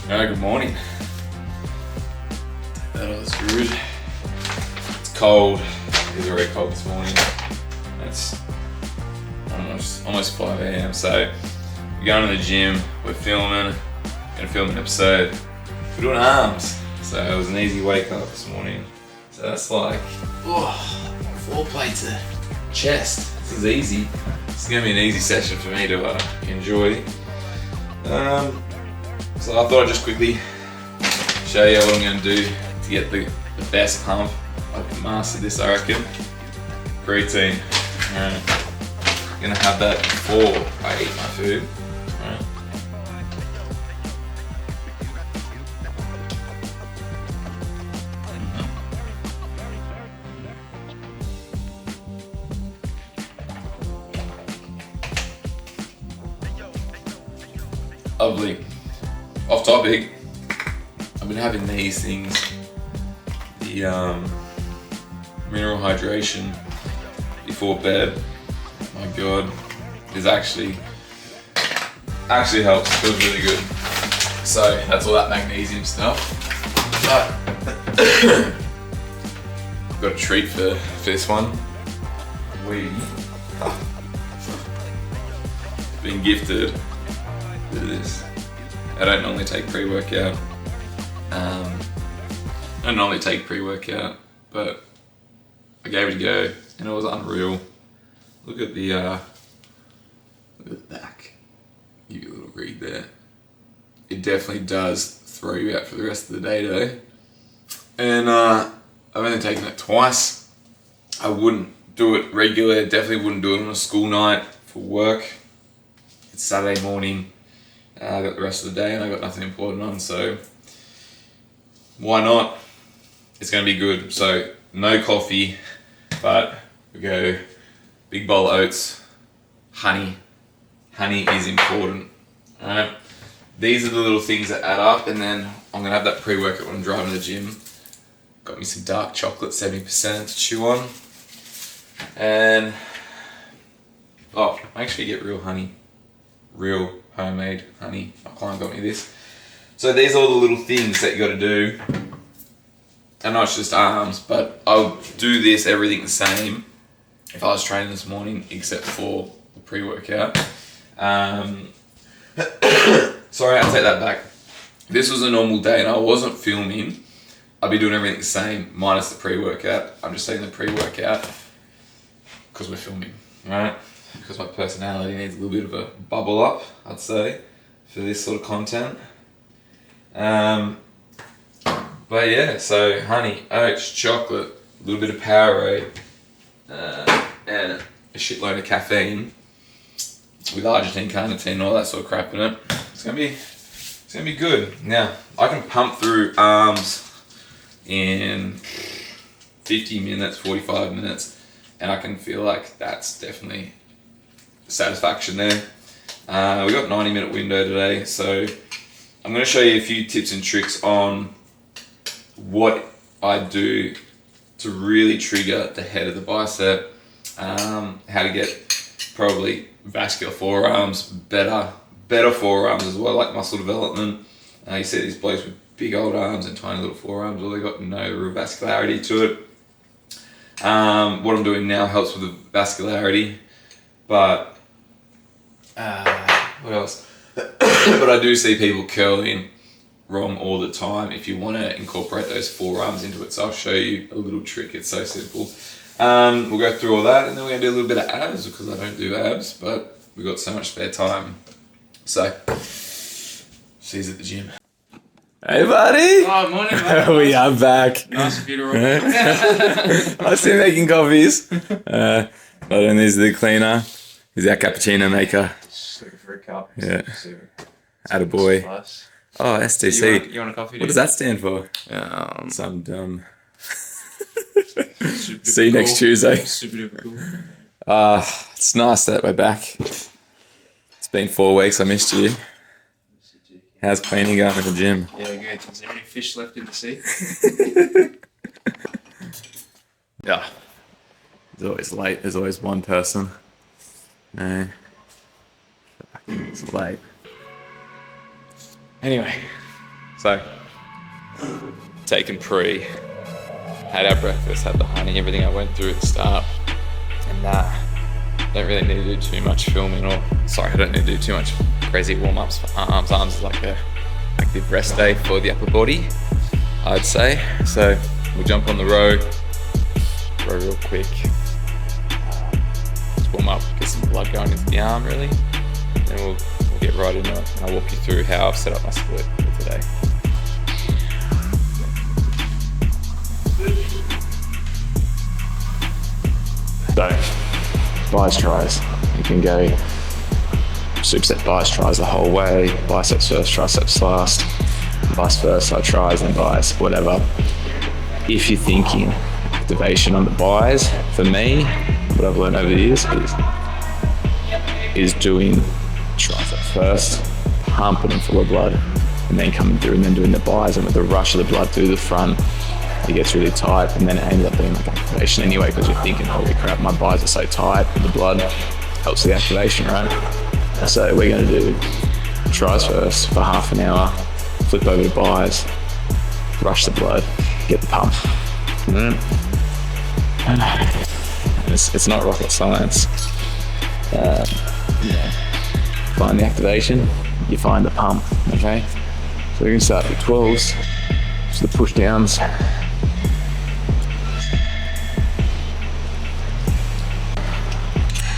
Good morning. That was rude. It's cold. It was very cold this morning. It's almost 5 a.m. So we're going to the gym. We're filming. Gonna film an episode. We're doing arms. So it was an easy wake up this morning. So that's like 4 plates of chest. This is easy. It's gonna be an easy session for me to enjoy. So I thought I'd just quickly show you what I'm going to do to get the best pump. I can master this, I reckon. Protein. I'm going to have that before I eat my food. Lovely. Off topic, I've been having these things, the mineral hydration before bed. My God, it actually helps. Feels really good. So that's all that magnesium stuff. But I've got a treat for this one. Been gifted with this. I don't normally take pre-workout. But I gave it a go and it was unreal. Look at the back. Give you a little read there. It definitely does throw you out for the rest of the day though. And I've only taken it twice. I wouldn't do it regularly. I definitely wouldn't do it on a school night for work. It's Saturday morning. I got the rest of the day and I got nothing important on, so why not? It's going to be good. So no coffee, but we go big bowl of oats, honey. Honey is important. Alright, these are the little things that add up, and then I'm going to have that pre-workout when I'm driving to the gym. Got me some dark chocolate, 70% to chew on. And make sure you get real honey. Real homemade honey. My client got me this. So these are all the little things that you got to do. And not just arms, but I'll do this, everything the same if I was training this morning, except for the pre-workout. Sorry, I take that back. If this was a normal day and I wasn't filming, I'd be doing everything the same, minus the pre-workout. I'm just saying the pre-workout because we're filming, right? Because my personality needs a little bit of a bubble up, I'd say, for this sort of content. But yeah, so honey, oats, chocolate, a little bit of Powerade, and a shitload of caffeine with arginine, carnitine, all that sort of crap in it. It's gonna be good. Now, I can pump through arms in 50 minutes, 45 minutes, and I can feel like that's definitely satisfaction there. We got 90-minute window today, so I'm going to show you a few tips and tricks on what I do to really trigger the head of the bicep, how to get probably vascular forearms, better forearms as well, like muscle development. You see these blokes with big old arms and tiny little forearms, well, they got no real vascularity to it. What I'm doing now helps with the vascularity, but what else? But I do see people curling wrong all the time. If you want to incorporate those forearms into it, so I'll show you a little trick. It's so simple. We'll go through all that, and then we're going to do a little bit of abs, because I don't do abs, but we've got so much spare time. So, see you at the gym. Hey buddy! Oh, morning mate. We are back. Nice of you to roll. I see you making coffees. Not only is the cleaner, he's our cappuccino maker. Just looking for a cup. Yeah. Attaboy. Oh, STC. You want a coffee? What does that stand for? Some dumb. See you next Tuesday. Super duper cool. It's nice that we're back. It's been 4 weeks. I missed you. How's cleaning going at the gym? Yeah, good. Is there any fish left in the sea? Yeah. There's always late. There's always one person. No. It's late. Anyway, So, taken pre, had our breakfast, had the honey, everything I went through at the start, and don't really need to do too much filming I don't need to do too much crazy warm-ups for arms. Arms is like a active rest day for the upper body, I'd say. So we'll jump on the row real quick, just warm up, get some blood going into the arm really, then we'll get right into it, and I'll walk you through how I've set up my split for today. So, biceps tries. You can go superset biceps tries the whole way, biceps first, triceps last, vice versa, tries and biceps, whatever. If you're thinking activation on the bis, for me, what I've learned over the years is doing tricep first, pumping them full of blood, and then coming through and then doing the bis, and with the rush of the blood through the front, it gets really tight, and then it ends up being like activation anyway, because you're thinking, holy crap, my bis are so tight, and the blood helps the activation, right? So we're going to do tries first for half an hour, flip over to bis, rush the blood, get the pump. It's not rocket science. Find the activation, you find the pump, okay? So we're going to start with 12s, so the push downs.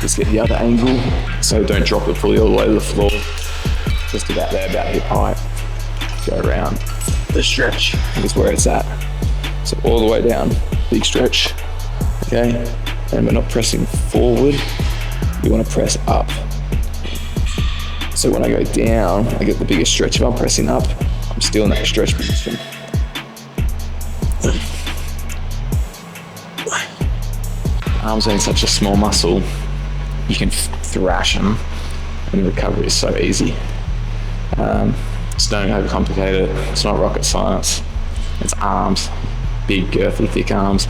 Just get the other angle, so don't drop it fully all the way to the floor. Just about there, about hip height. Go around. The stretch is where it's at. So all the way down, big stretch, okay? And we're not pressing forward, you want to press up. So when I go down, I get the biggest stretch. If I'm pressing up, I'm still in that stretch position. Arms being such a small muscle, you can thrash them, and the recovery is so easy. Just don't overcomplicate it. It's not rocket science. It's arms, big, girthy, thick arms.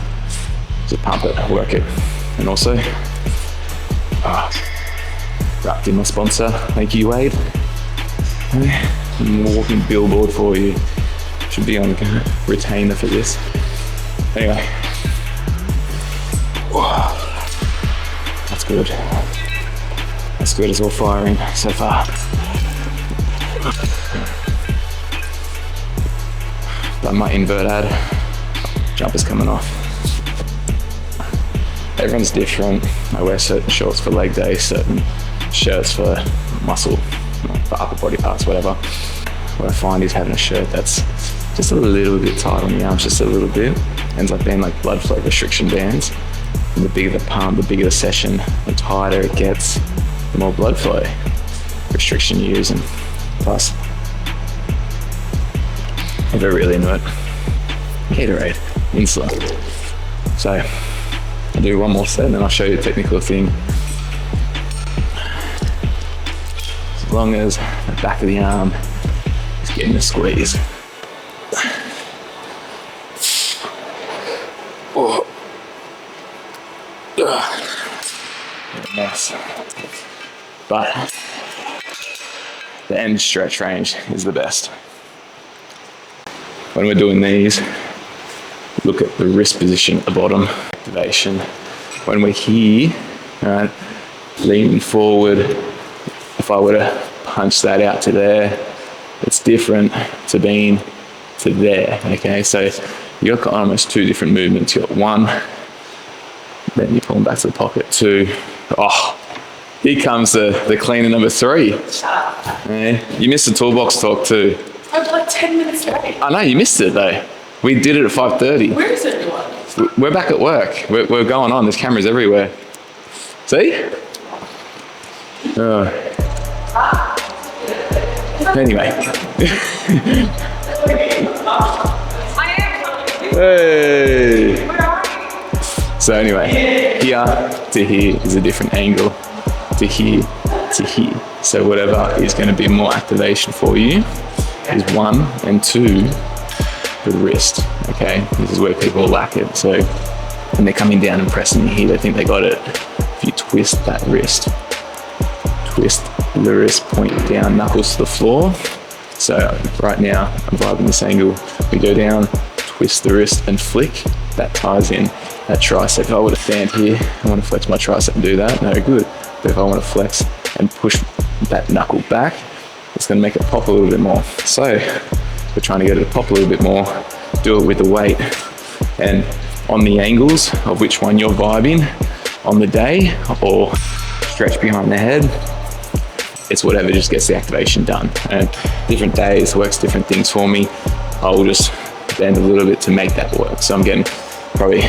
Just pump it, work it. And also, wrapped in my sponsor, thank you, Wade. I'm a walking billboard for you. Should be on retainer for this. Anyway. That's good. That's good, it's all firing so far. Done my invert ad. Jumper's coming off. Everyone's different. I wear certain shorts for leg day, certain shirts for muscle, for upper body parts, whatever. What I find is having a shirt that's just a little bit tight on the arms, just a little bit, ends up being like blood flow restriction bands. And the bigger the pump, the bigger the session, the tighter it gets, the more blood flow restriction you use, and plus, if you're really into it, Gatorade, insulin. So, I'll do one more set and then I'll show you the technical thing. As long as the back of the arm is getting a squeeze. Oh. Nice. But the end stretch range is the best. When we're doing these, look at the wrist position at the bottom, activation. When we're here, right, leaning forward, if I were to punch that out to there, it's different to being to there, okay? So you've got almost two different movements. You've got one, then you pull them back to the pocket, two. Oh, here comes the cleaner number 3. Shut up. Yeah, you missed the toolbox talk too. I was like 10 minutes late. I know, you missed it though. We did it at 5:30. Where is everyone? We're back at work. We're going on. There's cameras everywhere. See? Anyway. Hey. So anyway, here to here is a different angle. To here to here. So whatever is going to be more activation for you is 1 and 2. The wrist, okay? This is where people lack it. So when they're coming down and pressing here, they think they got it. If you twist that wrist, twist the wrist, point down, knuckles to the floor, So right now, I'm vibing this angle. We go down, twist the wrist and flick. That ties in that tricep. If I were to stand here, I want to flex my tricep and do that, no good. But if I want to flex and push that knuckle back, it's going to make it pop a little bit more. So we're trying to get it to pop a little bit more, do it with the weight. And on the angles of which one you're vibing on the day, or stretch behind the head, it's whatever just gets the activation done. And different days works different things for me. I'll just bend a little bit to make that work. So I'm getting probably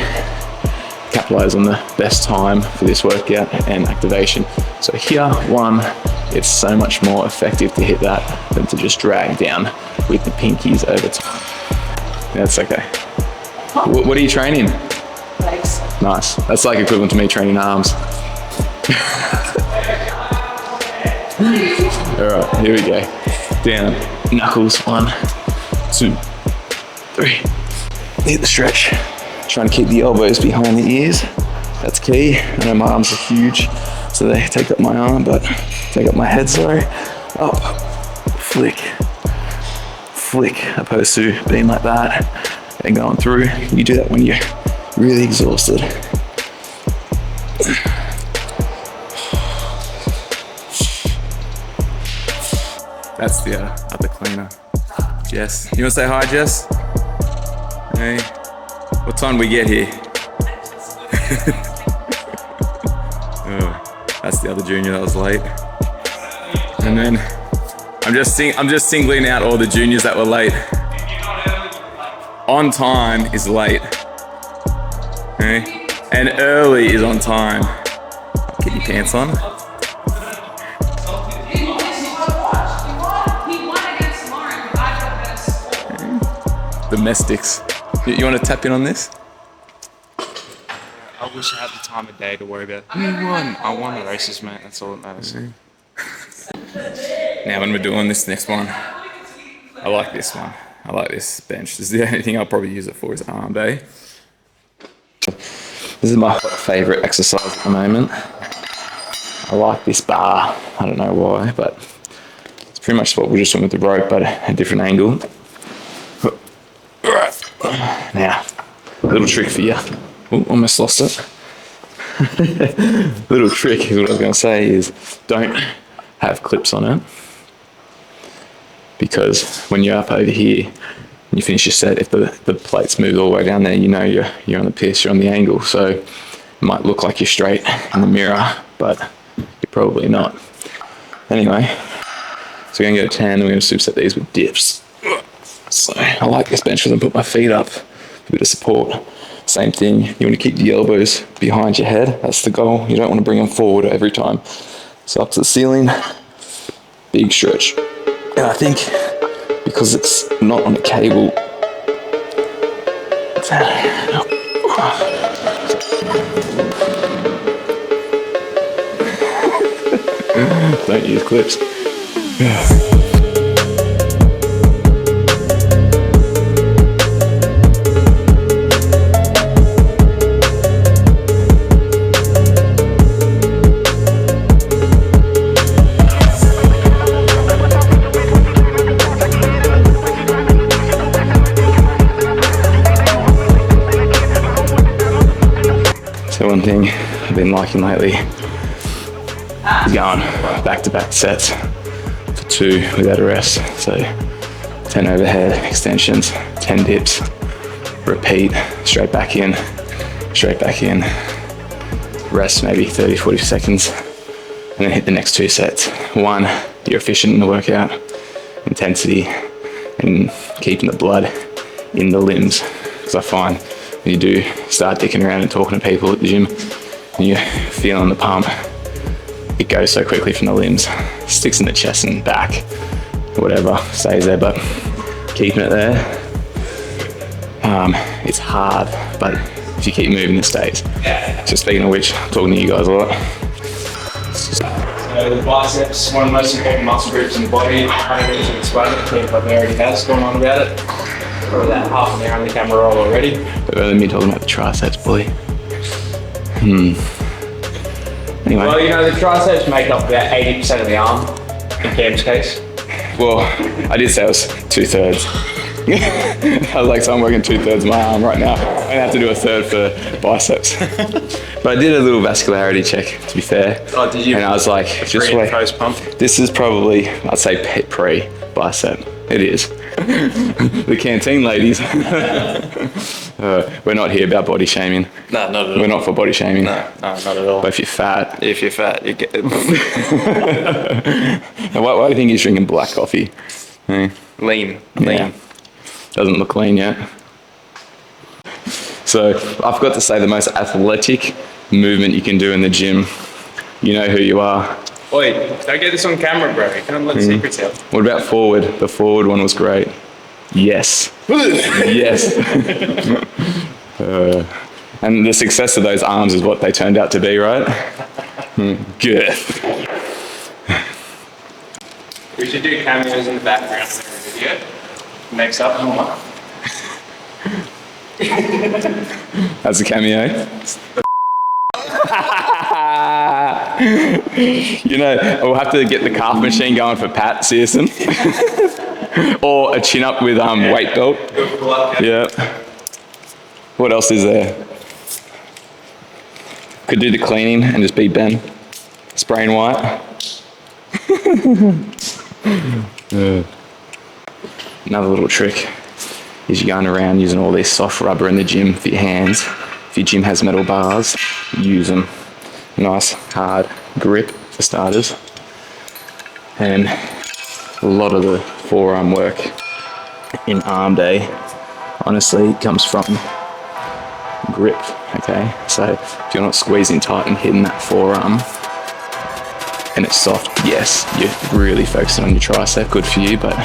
capitalize on the best time for this workout and activation. So here, one, it's so much more effective to hit that than to just drag down with the pinkies over time. That's okay. What are you training? Legs. Nice. That's like equivalent to me training arms. All right, here we go. Down, knuckles, 1, 2, 3. Hit the stretch. Trying to keep the elbows behind the ears. That's key. I know my arms are huge, so they take up my arm, but take up my head, sorry. Up, flick, flick, opposed to being like that and going through. You do that when you're really exhausted. That's the upper cleaner. Jess, you wanna say hi, Jess? Hey, what time did we get here? Oh, that's the other junior that was late. And then I'm just singling out all the juniors that were late. On time is late. Okay? And early is on time. Get your pants on. Domestics. You want to tap in on this? I wish I had the time of day to worry about. I won the races, mate. That's all that matters. Now when we're doing this next one, I like this one. I like this bench. This is the only thing I'll probably use it for is arm day. This is my favorite exercise at the moment. I like this bar. I don't know why, but it's pretty much what we're just doing with the rope, but a different angle. Now, a little trick for you. Ooh, almost lost it. Little trick, what I was going to say is don't have clips on it, because when you're up over here and you finish your set, if the plates move all the way down there, you know you're on the piss, you're on the angle, so it might look like you're straight in the mirror, but you're probably not. Anyway, so we're going to go to 10 and we're going to superset these with dips. So I like this bench because I put my feet up, a bit of support. Same thing, you want to keep the elbows behind your head. That's the goal. You don't want to bring them forward every time. So up to the ceiling, big stretch. And I think because it's not on a cable, don't use clips. So one thing I've been liking lately is going back-to-back sets for 2 without a rest. So 10 overhead extensions, 10 dips, repeat, straight back in, rest maybe 30, 40 seconds, and then hit the next 2 sets. 1, you're efficient in the workout, intensity, and keeping the blood in the limbs. Because I find when you do start dicking around and talking to people at the gym, and you're feeling the pump, it goes so quickly from the limbs, sticks in the chest and back, whatever, stays there, but keeping it there, it's hard, but if you keep moving, it stays. So speaking of which, I'm talking to you guys a lot. So the biceps, one of the most important muscle groups in the body. I don't need to explain it. I think like already has gone on about it. Probably that half an hour on the camera roll already. But rather than me talking about the triceps, boy. Anyway. Well, you know, the triceps make up about 80% of the arm, in Cam's case. Well, I did say it was 2/3. I was like, so I'm working 2/3 of my arm right now. I have to do a third for biceps. But I did a little vascularity check, to be fair. Oh, did you? And I was like, just wait. Post pump. This is probably, I'd say pre-bicep. It is. The canteen ladies. We're not here about body shaming. No, not at all. We're not for body shaming. No, not at all. But if you're fat. If you're fat, you get Now, why do you think he's drinking black coffee? lean. Yeah. Doesn't look lean yet. So I've got to say the most athletic movement you can do in the gym. You know who you are. Oi, don't get this on camera, bro. You can't let secrets out. What about forward? The forward one was great. Yes. Yes. And the success of those arms is what they turned out to be, right? Girth. We should do cameos in the background of every video. Makes up. That's a cameo. You know, we'll have to get the calf machine going for Pat Searson. Or a chin up with weight belt. Yeah. What else is there? Could do the cleaning and just be Ben. Spraying white. Another little trick is you're going around using all this soft rubber in the gym for your hands. If your gym has metal bars, use them. Nice hard grip for starters. And a lot of the forearm work in arm day, honestly, comes from grip, okay? So if you're not squeezing tight and hitting that forearm and it's soft, yes, you're really focusing on your tricep, good for you, but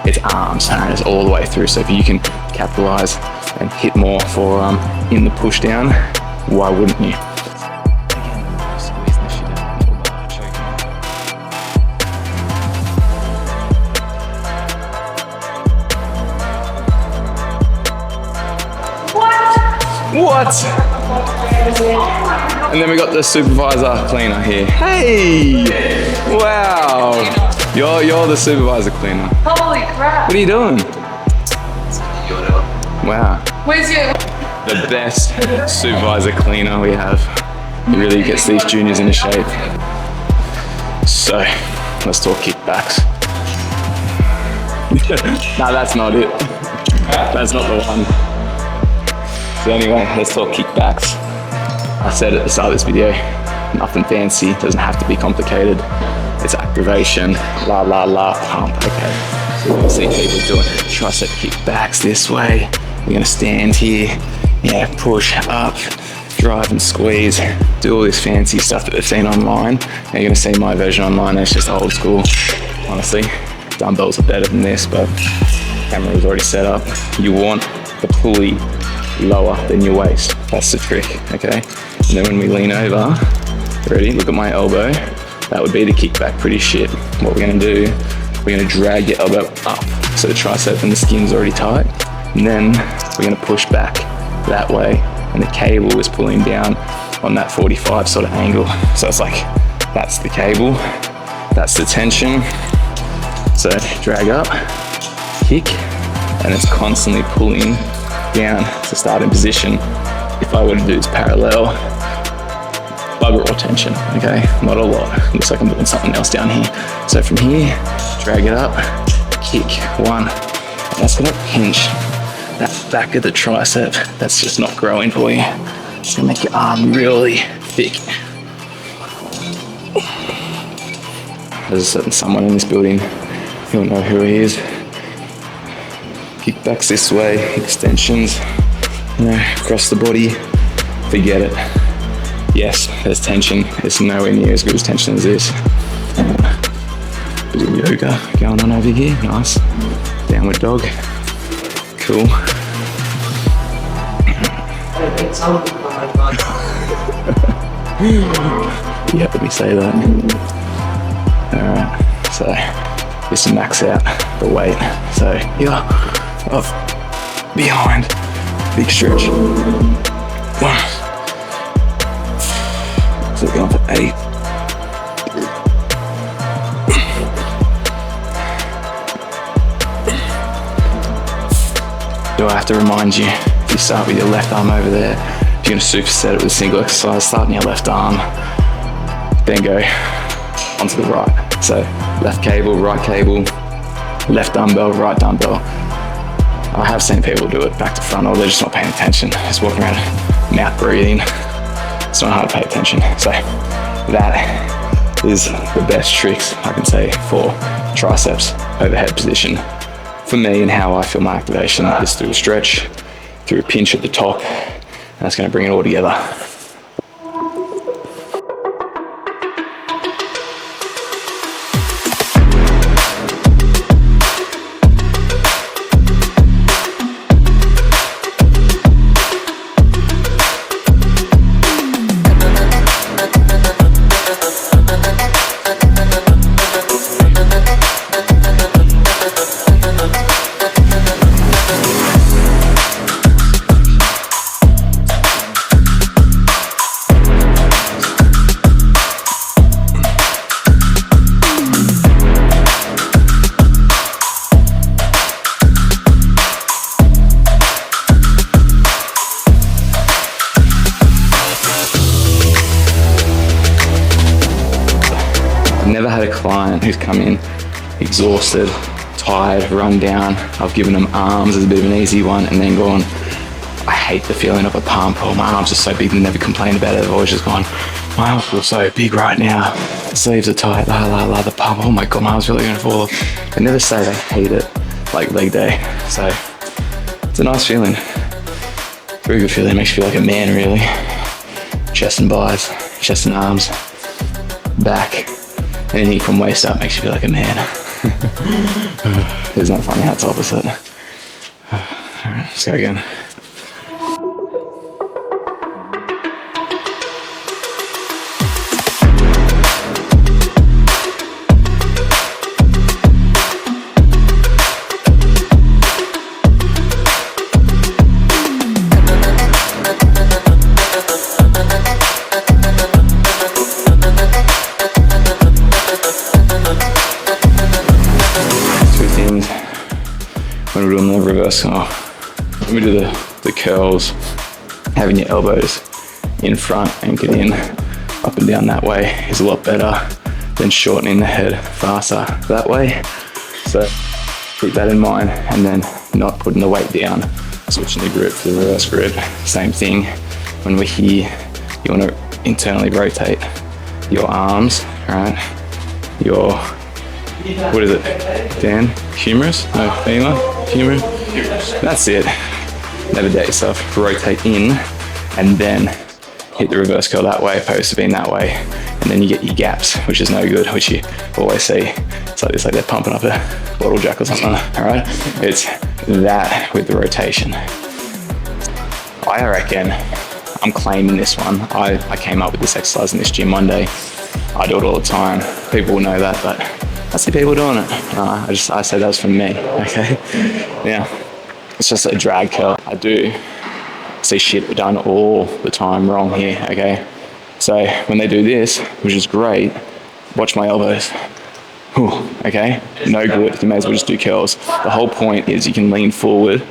it's arms and it's all the way through. So if you can capitalize and hit more forearm in the push down, why wouldn't you? What? And then we got the supervisor cleaner here. Hey! Wow! You're the supervisor cleaner. Holy crap. What are you doing? Wow. Where's your... The best supervisor cleaner we have. He really gets these juniors into shape. So, let's talk kickbacks. No, that's not it. That's not the one. So anyway, let's talk kickbacks. I said at the start of this video, nothing fancy, doesn't have to be complicated. It's activation, la la la, pump, okay. So you're gonna see people doing tricep kickbacks this way. You're gonna stand here, yeah, push up, drive and squeeze, do all this fancy stuff that they've seen online. Now you're gonna see my version online, it's just old school, honestly. Dumbbells are better than this, but camera was already set up. You want the pulley lower than your waist. That's the trick, okay? And then when we lean over, ready, look at my elbow. That would be the kickback, pretty shit. What we're gonna do, we're gonna drag your elbow up so the tricep and the skin's already tight. And then we're gonna push back that way and the cable is pulling down on that 45 sort of angle. So it's like, that's the cable, that's the tension. So drag up, kick, and it's constantly pulling down to starting position. If I were to do this parallel, bugger all tension, okay? Not a lot. Looks like I'm doing something else down here. So from here, drag it up, kick, one. And that's gonna pinch that back of the tricep that's just not growing for you. It's gonna make your arm really thick. There's a certain someone in this building, you'll know who he is. Kickbacks this way, extensions, you know, across the body, forget it. Yes, there's tension, it's nowhere near as good as tension as this. Bit of yoga going on over here, nice. Downward dog, cool. Yeah, let me say that. Alright, so just max out the weight. So yeah, off, behind, big stretch. One. So going for 8. do I have to remind you? You start with your left arm over there. If you're gonna superset it with a single exercise, start in your left arm, then go onto the right. So left cable, left dumbbell, right dumbbell. I have seen people do it back to front, or they're just not paying attention. Just walking around, mouth breathing. It's not hard to pay attention. So that is the best tricks I can say for triceps overhead position. For me, and how I feel my activation is through a stretch, through a pinch at the top, and that's going to bring it all together. I've never had a client who's come in exhausted, tired, run down. I've given them arms as a bit of an easy one and then gone, I hate the feeling of a pump, or my arms are so big, and never complained about it. They've always just gone, my arms feel so big right now. The sleeves are tight, the pump, oh my God, my arms really gonna fall off. They never say they hate it, like leg day. So it's a nice feeling. Very good feeling, makes you feel like a man really. Chest and bis, chest and arms, back. Anything from waist up makes you feel like a man. It's not funny how it's opposite. Alright, let's go again. When we're doing the reverse, when we do the curls, having your elbows in front, anchored in, up and down that way is a lot better than shortening the head faster that way. So keep that in mind, and then not putting the weight down, switching the grip to the reverse grip. Same thing, when we're here, you want to internally rotate your arms, right? Your, what is it, Dan? Humerus? No, femur? Humerus? That's it. Never doubt yourself. Rotate in and then hit the reverse curl that way, opposed to being that way. And then you get your gaps, which is no good, which you always see. It's like this, like they're pumping up a bottle jack or something, all right? It's that with the rotation. I reckon I'm claiming this one. I came up with this exercise in this gym one day. I do it all the time. People will know that, but I see people doing it. I say that was from me, okay? Yeah, it's just a drag curl. I do see shit done all the time wrong here, okay? So when they do this, which is great, watch my elbows. Whew, okay? No good, you may as well just do curls. The whole point is you can lean forward,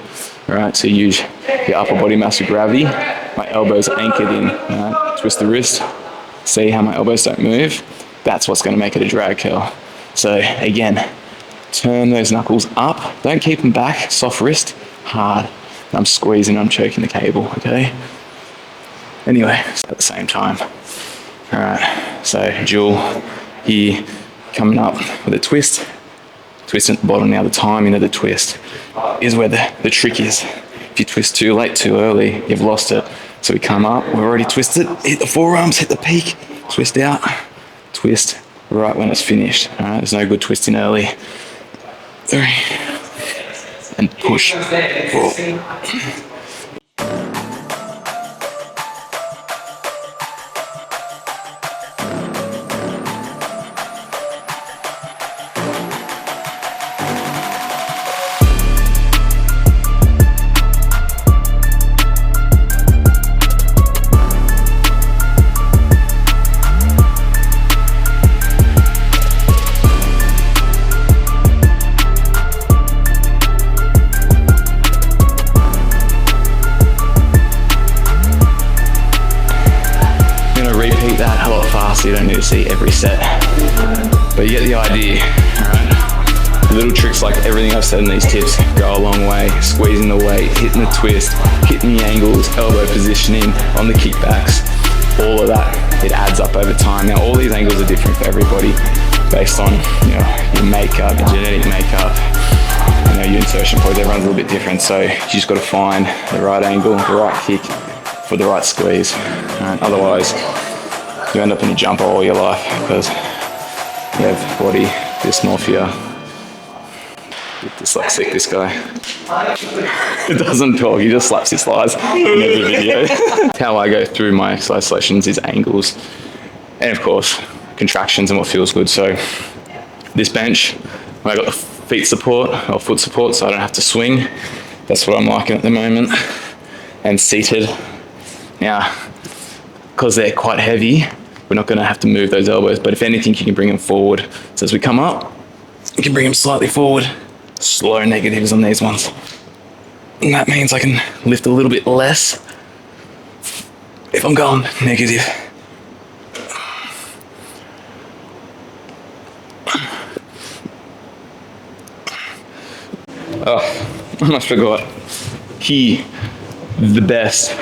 all right? So use your upper body mass of gravity. My elbows are anchored in, all right? Twist the wrist. See how my elbows don't move? That's what's gonna make it a drag curl. So again, turn those knuckles up. Don't keep them back, soft wrist, hard. I'm squeezing, I'm choking the cable, okay? Anyway, at the same time. All right, so dual here, coming up with a twist. Twist at the bottom. Now the timing of the twist is where the trick is. If you twist too late, too early, you've lost it. So we come up, we've already twisted, hit the forearms, hit the peak, twist out, twist right when it's finished. All right, there's no good twisting early. 3, and push. 4. obviously every set. But you get the idea, alright? Little tricks like everything I've said in these tips go a long way. Squeezing the weight, hitting the twist, hitting the angles, elbow positioning on the kickbacks, all of that, it adds up over time. Now all these angles are different for everybody based on your makeup, your genetic makeup, your insertion points, everyone's a little bit different. So you just got to find the right angle, the right kick for the right squeeze. Otherwise, you end up in a jumper all your life because you have body dysmorphia. Dyslexic, this guy. It doesn't talk, he just slaps his thighs in every video. How I go through my exercise selections is angles and of course contractions and what feels good. So this bench, I got the feet support or foot support so I don't have to swing. That's what I'm liking at the moment. And seated. Now, because they're quite heavy, we're not going to have to move those elbows, but if anything, you can bring them forward. So as we come up, you can bring them slightly forward. Slow negatives on these ones. And that means I can lift a little bit less if I'm going negative. Oh, I almost forgot. The best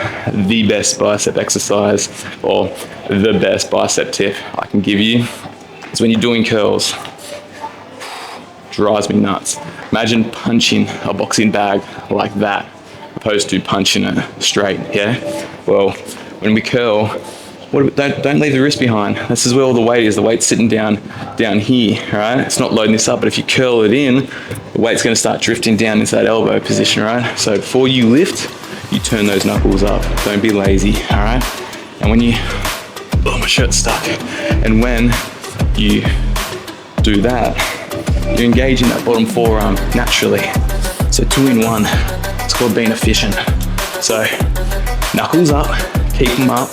bicep exercise or the best bicep tip I can give you is when you're doing curls. Drives me nuts. Imagine punching a boxing bag like that opposed to punching it straight, yeah? Well, when we curl, don't leave the wrist behind. This is where all the weight is. The weight's sitting down here, right? It's not loading this up, but if you curl it in, the weight's gonna start drifting down into that elbow position, right? So before you lift, you turn those knuckles up. Don't be lazy, all right? And when you, oh, my shirt's stuck. And when you do that, you're engaging that bottom forearm naturally. So 2 in 1, it's called being efficient. So knuckles up, keep them up,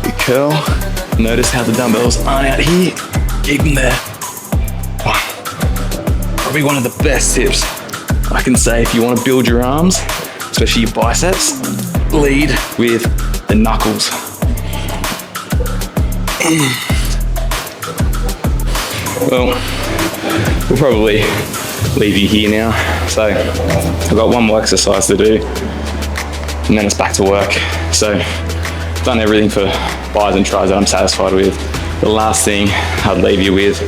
we curl, notice how the dumbbells aren't out here, keep them there. Probably one of the best tips I can say if you want to build your arms, especially your biceps, lead with the knuckles. Well, we'll probably leave you here now. So I've got one more exercise to do and then it's back to work. So I've done everything for bis and tris that I'm satisfied with. The last thing I'd leave you with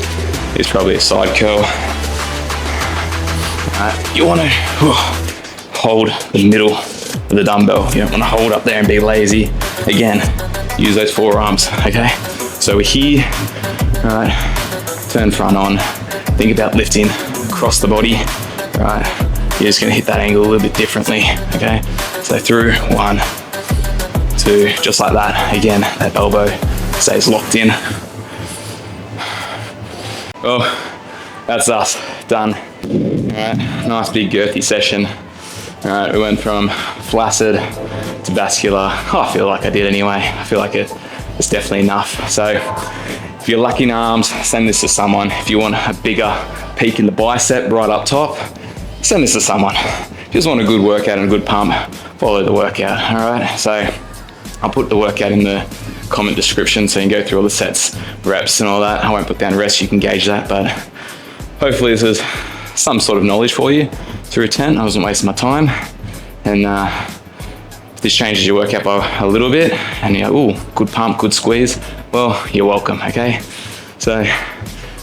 is probably a side curl. You want to hold the middle of the dumbbell. You don't want to hold up there and be lazy. Again, use those forearms, okay? So we're here, all right, turn front on. Think about lifting across the body, right? You're just gonna hit that angle a little bit differently, okay? So through, 1, 2, just like that. Again, that elbow stays locked in. Well, that's us, done. All right, nice big girthy session. All right, we went from flaccid to vascular. Oh, I feel like I did anyway. I feel like it's definitely enough. So if you're lacking arms, send this to someone. If you want a bigger peak in the bicep right up top, send this to someone. If you just want a good workout and a good pump, follow the workout, all right? So I'll put the workout in the comment description so you can go through all the sets, reps and all that. I won't put down rests, you can gauge that, but hopefully this is some sort of knowledge for you through a 10. I wasn't wasting my time. And if this changes your workout by a little bit and you're like, ooh, good pump, good squeeze, well, you're welcome, okay? So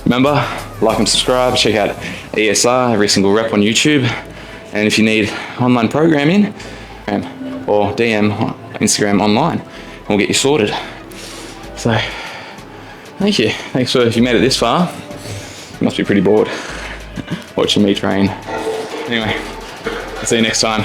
remember, like and subscribe, check out ESR, every single rep on YouTube. And if you need online programming, or DM Instagram online, and we'll get you sorted. So, thank you. Thanks for, if you made it this far, you must be pretty bored watching me train. Anyway, I'll see you next time.